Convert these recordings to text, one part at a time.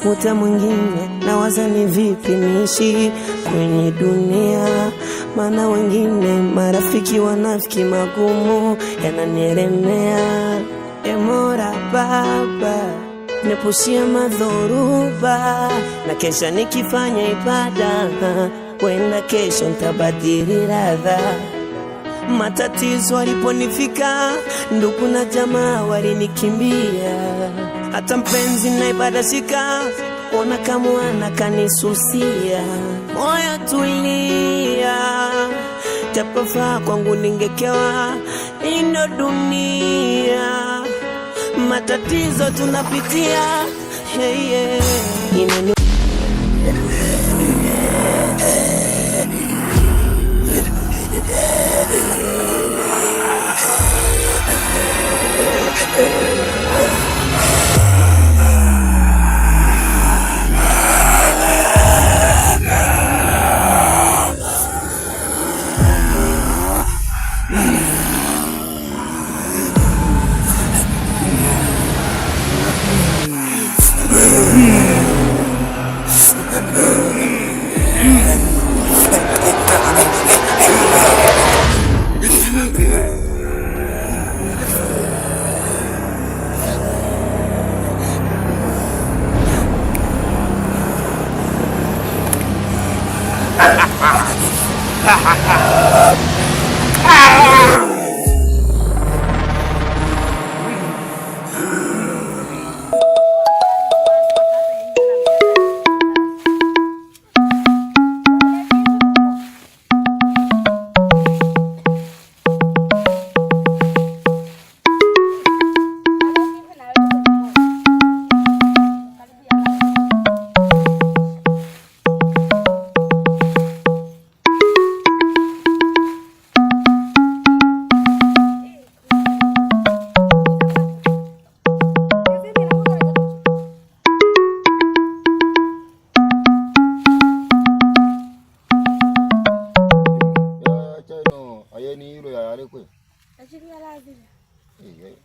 muda mwingine nawaza ni vipi niishi kwenye dunia, maana wengine marafiki wanafiki magumu yananielemea. Mola Baba, nepushia madhoruba, na kesha nikifanya ibada, wenda kesho nitabadili ladha. Matatizo waliponifika, ndugu na jamaa walinikimbia, hata mpenzi na ibada shika, ona kama anakanisusia. Moyo tulia, tapafaa kwangu ningekewa, ino dunia matatizo tunapitia. Hey, yeah.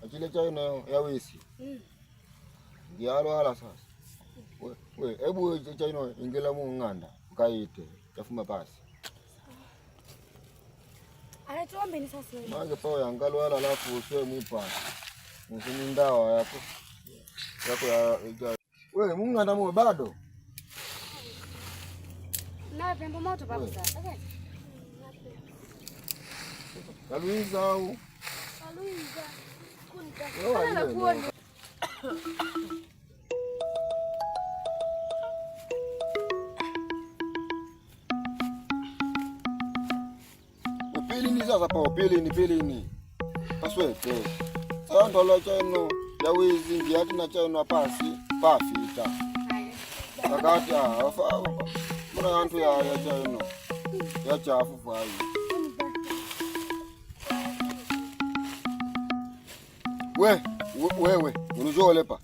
Achile chayo na ya wesi. Ngiyalo hala sasa. We ebu chayo ingela mu nganda ukaite yafuma pasi. Anatuombe ni sasa wewe. Mange pao yangalo hala alafu usiwe mwipa. Musini ndawa yako. Ya we munganda mu bado. Na pembo moto baba sasa. Kaluiza au Luiza, kunta. Ana kuona. Upili ni sasa pa upili ni. Paswete. Sasa ndo la chano ya wizi ngiati na chano pasi pafita. Wakati afa. Mbona antu ya chano. Ya chafu fai. Wewe unujole pa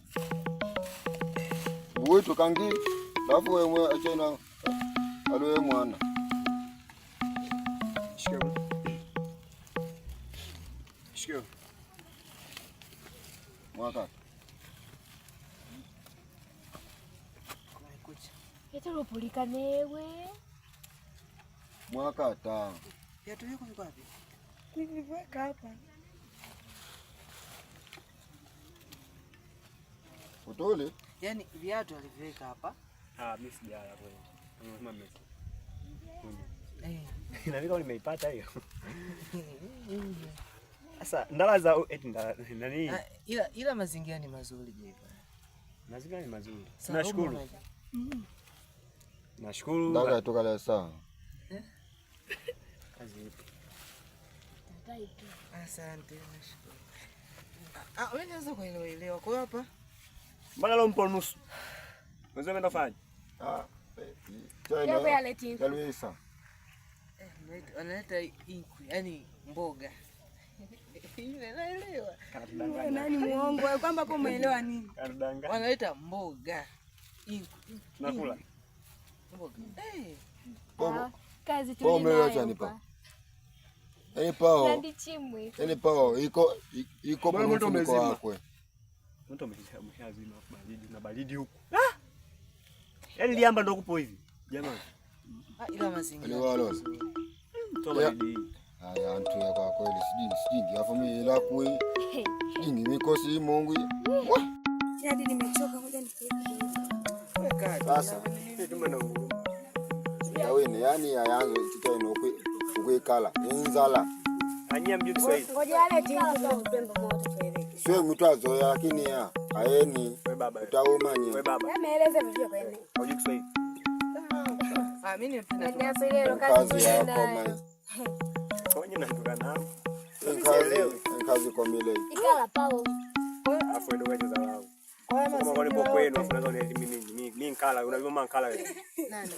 uwitu kangi lafu wewe achena aloe mwana shikio mwaka Yeto polika newe mwaka ta yeto yuko wapi? Niliweka hapa. Utole? Yaani viatu aliviweka hapa. Mimi sijala kweli. Mama mimi. Na mimi nimeipata hiyo. Sasa ndala za eti nani? Ila mazingira ni mazuri je. Mazingira ni mazuri. Nashukuru. Nashukuru. Ndaga toka leo saa. Kazi ipo. Asante nashukuru. Wewe unaweza kuelewa kwa hapa? Mbona leo mpo nusu? Mwanzo umeenda fanya? Yeye aleti. Kaluisa. Analeta inku, yani mboga. Ile naelewa. Nani muongo kwamba hapo umeelewa nini? Wanaleta mboga. Inku. Nakula. Mboga. Kazi tunayo. Yaani pao iko moto mzima wako. Moto umeshazima baridi na baridi huko. Yaani liamba ndo kupo hivi. Jamani. Ila mazingira. Ni walo. Toba hidi. Haya antu ya kwa kweli sijingi. Afu mimi ila kui. Sijingi mikosi Mungu. Hadi nimechoka ngoja nipike. Weka. Sasa Tumena nguru. Yawene yani yayanzo chikaino kwekala. Inzala. Anyia mjui Kiswahili. Ngoja ale tingi tupembe moto tueleke. Sio mtazo lakini ya aeni Wewe baba. utaumanye. Wewe baba. Yameeleza vivyo kwene. Hujui Kiswahili. Mimi nimependa tu. Ndio ile Kazi yako mai. Konye na tukana. Kazi kwa milele. Ikala pao. Afu ndo kaje za wao. Kama kwa nipo kwenu unaweza ni mimi nkala unajua mankala wewe. Nani?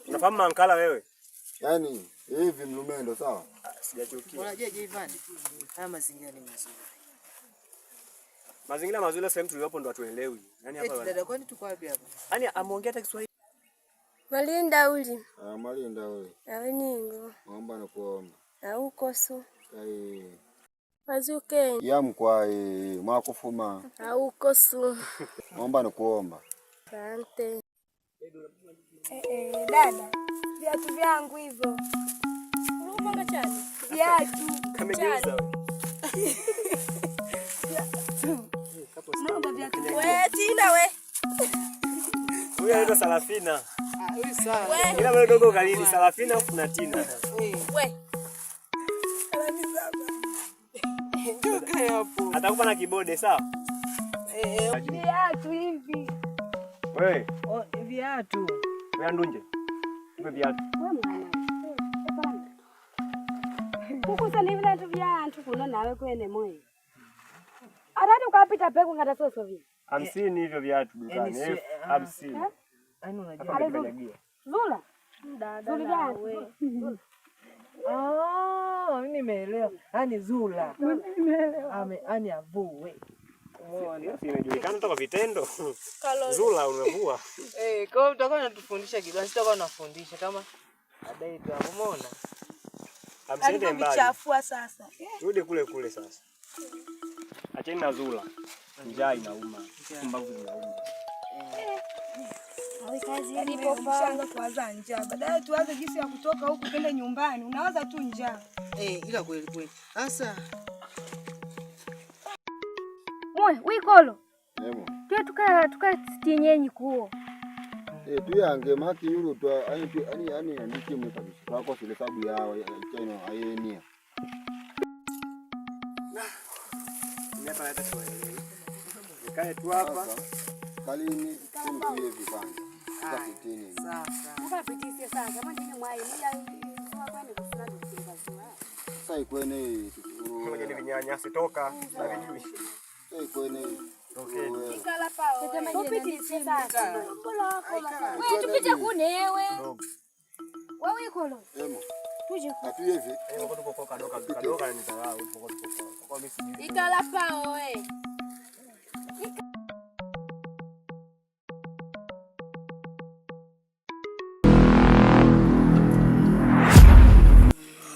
Unafahamu mankala wewe? Yaani hivi mlumendo sawa? Sijachukia. Unajua Ivan? Haya mazingira ni mazuri. Mazingira mazuri sehemu tuliyopo ndo atuelewi. Yaani hapa. Dada kwani tuko wapi hapa? Yaani ameongea hata Kiswahili. Malinda uli. Malinda wewe. Nawe ningo. Naomba nakuomba. Na ukoso. Azuke. Yamkwa mwakufuma. Na ukoso. Naomba nakuomba. Asante. Dada. Viatu vyangu hivyo. Unapanga chani? Viatu. Kamegeuza wewe. Naomba viatu. Wewe Tina we. Huyu anaitwa Salafina. Huyu sawa. Ila wewe dogo kalini Salafina afu na Tina. We. Ndio kaya hapo. Atakupa na kibode sawa? Viatu hivi. Wewe, Viatu. wewe ndunje. Tupe viatu. Kukusa ni vile tu viatu kuno nawe kwene moyo. Atati ukapita peko ngata soso vi. 50 hivyo viatu dukani. 50. Yaani unajua. Zula. Dada wewe. Mimi nimeelewa. Yaani Zula. Yaani avue. Umeona? Simejulikana hata kwa vitendo. Zula unavua. Kwa hiyo utakuwa unatufundisha kidogo. Sitakuwa nafundisha kama adai tu hapo umeona? Amsende mbali. Chafua sasa. Rudi kule sasa. Acheni na Zula. Njaa inauma. Mbavu zinauma. Kazi ilipopanga kuanza njaa. Baadaye tuanze jinsi ya kutoka huku kwenda nyumbani. Unawaza tu njaa. Ila kweli. Sasa Mwe, wikolo. Nemo. Pia tukatinyenyi kuo. Tuyange maki yulu twa ani ndikimwe kabisa. Kwako sile sabu yawa chino ayenia. Nimepa hata Kiswahili. Nikae tu hapa. Kalini tuye vipande. Kasitini. sawa. Ukapitisia sana kama ndine mwai mja kwani kusina kusinga. Sasa ikwene Ngoja ni vinyanya sitoka. Na vijui. sasa ikwene Ikala pao. Kupitisia sana. Wewe tupite kunewe. Wewe ikolo. Nemo. Tuje Atuye hivi. Kwa tuko kadoka ni dharau kwa kwa mimi sijui. ikala pao we.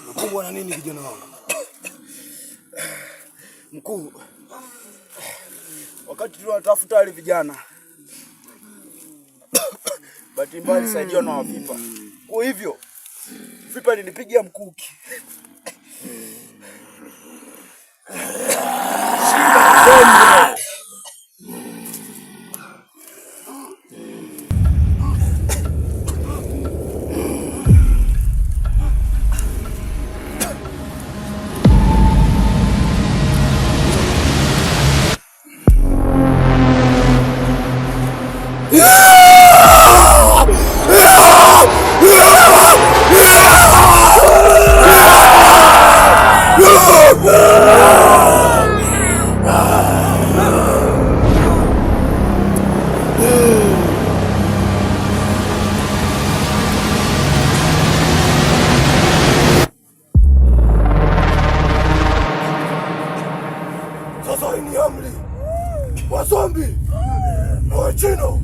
Mkuu na nini kijana wangu? Mkuu. Wakati tunatafuta wale vijana. Bahati mbaya saidiwa na wavipa. Kwa hivyo vipa nilipigia mkuki. Sasa ni amri. Wazombi. Wachino.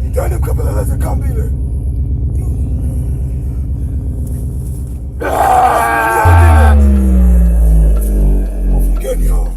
Nitani mkapeleleze kambi ile. Ufungeni hao.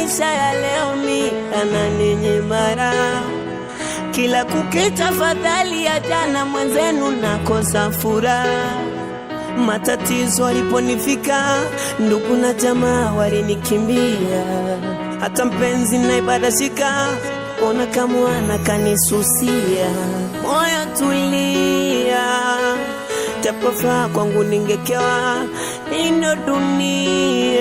maisha ya leo ni yananinyimara. Kila kukicha fadhali ya jana mwenzenu nakosa furaha. Matatizo aliponifika ndugu na jamaa walinikimbia. Hata mpenzi na ibadashika ona kama anakanisusia. Moyo tulia, tapofaa kwangu ningekewa ino dunia.